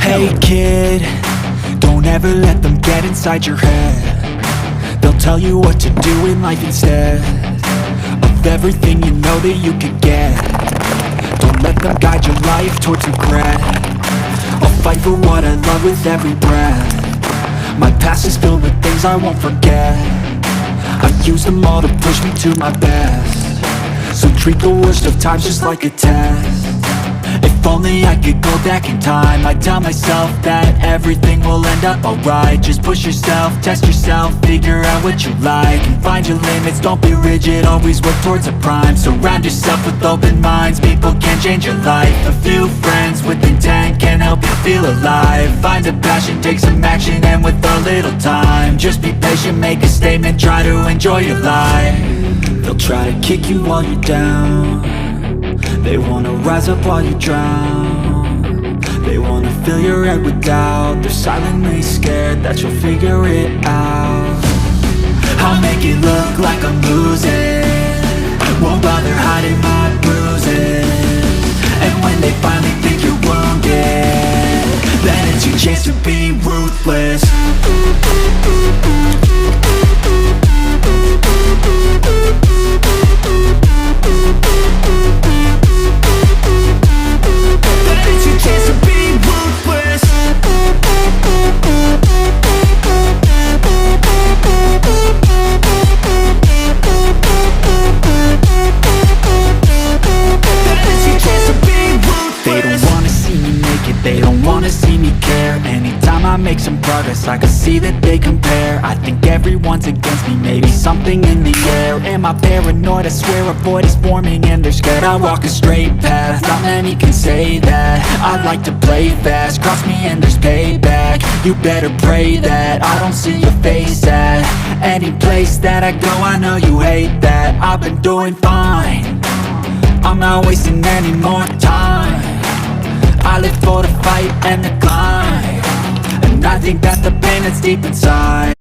Hey kid, don't ever let them get inside your head. They'll tell you what to do in life instead of everything you know that you could get. Don't let them guide your life towards regret. I'll fight for what I love with every breath. My past is filled with things I won't forget. I use them all to push me to my best. So treat the worst of times just like a test. If only I could go back in time, I'd tell myself that everything will end up alright. Just push yourself, test yourself, figure out what you like, and find your limits, don't be rigid, always work towards a prime. Surround yourself with open minds, people can change your life. A few friends with intent can help you feel alive. Find a passion, take some action, and with a little time, just be patient, make a statement, try to enjoy your life. They'll try to kick you while you're down. They wanna rise up while you drown. They wanna fill your head with doubt. They're silently scared that you'll figure it out. I'll make it look like I'm losing, won't bother hiding my bruises. And when they finally think you're wounded, then it's your chance to be ruthless. They don't wanna see me care. Anytime I make some progress, I can see that they compare. I think everyone's against me, maybe something in the air. Am I paranoid? I swear a void is forming and they're scared. I walk a straight path, not many can say that. I like to play fast, cross me and there's payback. You better pray that I don't see your face at any place that I go. I know you hate that. I've been doing fine, I'm not wasting any more time. I live for the fight and the climb, and I think that the pain that's deep inside